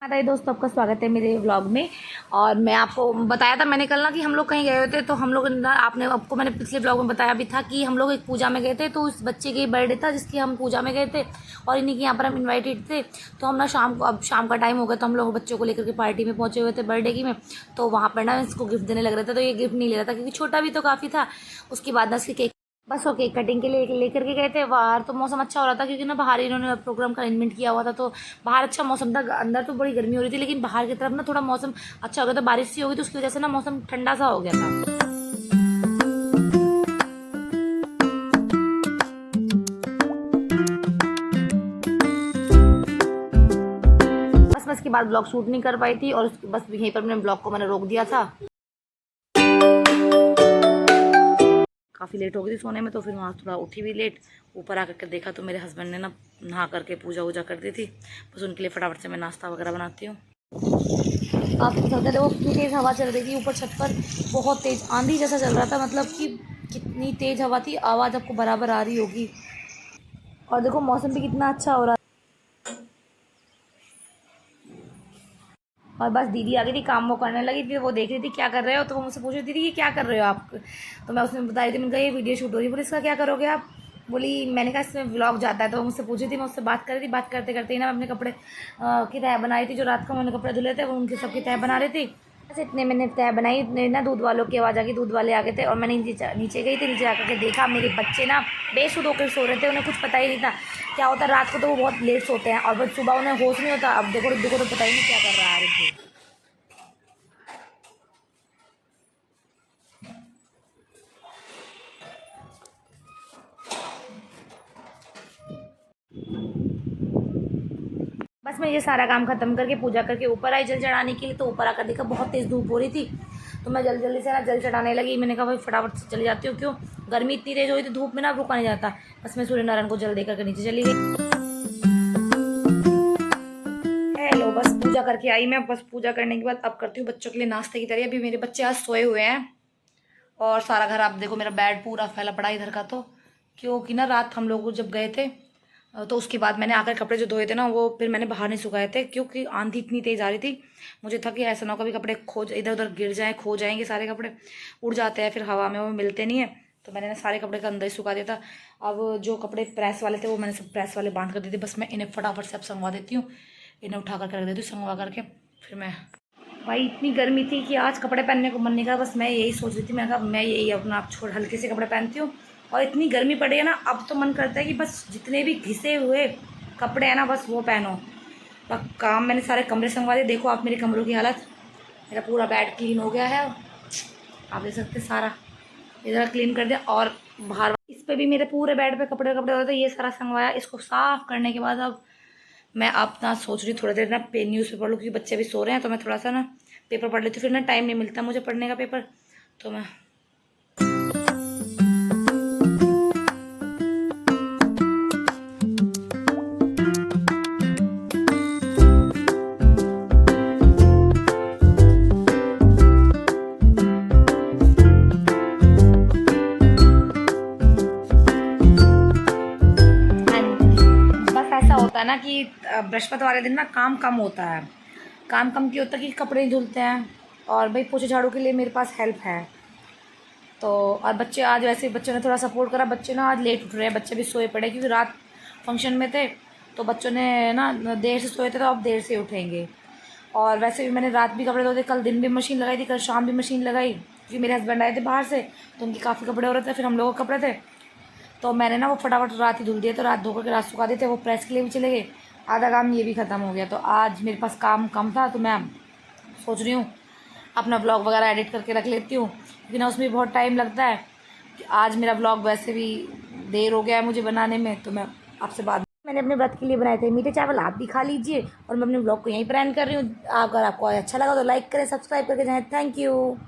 हाय दोस्तों, आपका स्वागत है मेरे व्लॉग में। और मैं आपको बताया था मैंने कल ना कि हम लोग कहीं गए हुए थे। तो हम लोग ना आपको मैंने पिछले व्लॉग में बताया भी था कि हम लोग एक पूजा में गए थे। तो उस बच्चे की बर्थडे था जिसकी हम पूजा में गए थे और इन्हीं के यहाँ पर हम इन्वाइटेड थे। तो हम ना शाम को, अब शाम का टाइम हो गया, तो हम लोग बच्चों को लेकर के पार्टी में पहुँचे हुए थे बर्थडे की में। तो वहाँ पर ना इसको गिफ्ट देने लग रहे थे। तो ये गिफ्ट नहीं ले रहा था क्योंकि छोटा भी तो काफ़ी था। उसके बाद ना इसकी केक, बस वो केक कटिंग के लिए लेकर के गए थे बाहर। तो मौसम अच्छा हो रहा था क्योंकि ना बाहर इन्होंने प्रोग्राम का अरेंजमेंट किया हुआ था। तो बाहर अच्छा मौसम था, अंदर तो बड़ी गर्मी हो रही थी, लेकिन बाहर की तरफ ना थोड़ा मौसम अच्छा हो गया था, बारिश सी हो गई तो उसकी वजह से ना मौसम ठंडा सा हो गया था। बस के बाद ब्लॉग शूट नहीं कर पाई थी और बस यहीं पर मैंने ब्लॉग को रोक दिया था। काफ़ी लेट हो गई थी सोने में, तो फिर वहाँ थोड़ा उठी भी लेट। ऊपर आकर के देखा तो मेरे हस्बैंड ने ना नहा करके पूजा वूजा कर दी थी। बस उनके लिए फटाफट से मैं नाश्ता वगैरह बनाती हूँ। आप देख सकते थे वो कितनी तेज़ हवा चल रही थी ऊपर छत पर। बहुत तेज़ आंधी जैसा चल रहा था, मतलब कि कितनी तेज़ हवा थी, आवाज़ आपको बराबर आ रही होगी। और देखो मौसम भी कितना अच्छा हो रहा है। और बस दीदी आ गई थी, काम वो करने लगी थी, वो देख रही थी क्या कर रहे हो। तो वो मुझसे पूछ रही थी कि क्या कर रहे हो आप। तो मैं उसमें बता रही थी, मैंने कहा ये वीडियो शूट हो रही है। बोली इसका क्या करोगे आप। बोली, मैंने कहा इसमें व्लॉग जाता है। तो वो मुझसे पूछी थी, मैं उससे बात कर रही थी। बात करते करते ही ना मैं अपने कपड़े की तह बनाई थी। जो रात को मैंने कपड़े धुले थे वो उनकी सबकी तह बना रही थी। बस इतने मैंने तय बनाई, इतने ना दूध वालों की आवाज़ आ गई, दूध वाले आ गए थे। और मैंने नीचे गई थी, नीचे आकर के देखा मेरे बच्चे ना बेसुध होकर सो रहे थे। उन्हें कुछ पता ही नहीं था क्या होता है रात को, तो वो बहुत लेट सोते हैं और बस सुबह उन्हें होश नहीं होता। अब देखो देखो तो पता ही नहीं क्या कर रहा है रिद्धि। बस मैं ये सारा काम खत्म करके पूजा करके ऊपर आई जल चढ़ाने के लिए। तो ऊपर आकर देखा बहुत तेज़ धूप हो रही थी। तो मैं जल्दी जल्दी से ना जल चढ़ाने लगी। मैंने कहा भाई फटाफट से चली जाती हूँ, क्यों गर्मी इतनी तेज़ हो रही थी, धूप में ना रुका नहीं जाता। बस मैं सूर्य नारायण को जल दे करके नीचे चली गई। हेलो, बस पूजा करके आई मैं। बस पूजा करने के बाद अब करती हूँ बच्चों के लिए नाश्ते की तैयारी। अभी मेरे बच्चे आज सोए हुए हैं और सारा घर आप देखो, मेरा बेड पूरा फैला पड़ा इधर का। तो क्योंकि ना रात हम लोग जब गए थे तो उसके बाद मैंने आकर कपड़े जो धोए थे ना वो फिर मैंने बाहर नहीं सुखाए थे, क्योंकि आंधी इतनी तेज़ आ रही थी। मुझे था कि ऐसा ना हो कभी कपड़े इधर उधर गिर जाएं, खो जाएंगे, सारे कपड़े उड़ जाते हैं फिर हवा में, वो मिलते नहीं है। तो मैंने ना सारे कपड़े का अंदर ही सुखा दिया था। अब जो कपड़े प्रेस वाले थे वो मैंने सब प्रेस वाले बांध कर दिए थे। बस मैं इन्हें फटाफट से अब संगवा देती हूँ, इन्हें उठा कर रख देती हूँ संगवा करके। फिर मैं, भाई इतनी गर्मी थी कि आज कपड़े पहनने को मन नहीं करा। बस मैं यही सोच रही थी, मैं कहा मैं यही अपना आप छोड़ हल्के से कपड़े पहनती हूँ। और इतनी गर्मी पड़ी है ना, अब तो मन करता है कि बस जितने भी घिसे हुए कपड़े हैं ना बस वो पहनो। बस काम मैंने सारे कमरे संगवा दिए। देखो आप मेरे कमरों की हालत, मेरा पूरा बेड क्लीन हो गया है। आप देख सकते सारा इधर क्लीन कर दिया। और बाहर इस पे भी मेरे पूरे बेड पे कपड़े कपड़े होते, ये सारा संगवाया। इसको साफ करने के बाद अब मैं अपना सोच रही थोड़ी देर ना न्यूज़ पेपर लूँ, क्योंकि बच्चे भी सो रहे हैं। तो मैं थोड़ा सा ना पेपर पढ़ लेती हूँ, फिर ना टाइम नहीं मिलता मुझे पढ़ने का पेपर। तो मैं बस ऐसा होता है ना कि बृहस्पति वाले दिन ना काम कम होता है। काम कम क्यों होता है कि कपड़े नहीं धुलते हैं। और भाई पोछे झाड़ू के लिए मेरे पास हेल्प है। तो और बच्चे आज वैसे बच्चों ने थोड़ा सपोर्ट करा। बच्चे ना आज लेट उठ रहे हैं, बच्चे भी सोए पड़े क्योंकि रात फंक्शन में थे। तो बच्चों ने ना देर से सोए थे, तो अब देर से उठेंगे। और वैसे भी मैंने रात भी कपड़े धोते, कल दिन भी मशीन लगाई थी, कल शाम भी मशीन लगाई, क्योंकि मेरे हस्बैंड आए थे बाहर से तो उनके काफ़ी कपड़े हो रहे थे, फिर हम लोगों के कपड़े थे। तो मैंने ना वो फटाफट रात ही धुल दिए। तो रात धो करके रात सुखा दिए थे, वो प्रेस के लिए भी चले गए। आधा काम ये भी ख़त्म हो गया। तो आज मेरे पास काम कम था, तो मैं सोच रही हूँ अपना ब्लॉग वगैरह एडिट करके रख लेती हूँ, क्योंकि ना उसमें बहुत टाइम लगता है। कि आज मेरा ब्लॉग वैसे भी देर हो गया है मुझे बनाने में। तो मैं आपसे बात, मैंने अपने व्रत के लिए बनाए थे मीठे चावल, आप भी खा लीजिए। और मैं अपने ब्लॉग को यहीं पर एंड कर रही हूँ। अगर आपको अच्छा लगा तो लाइक करें, सब्सक्राइब करके जाएँ। Thank you.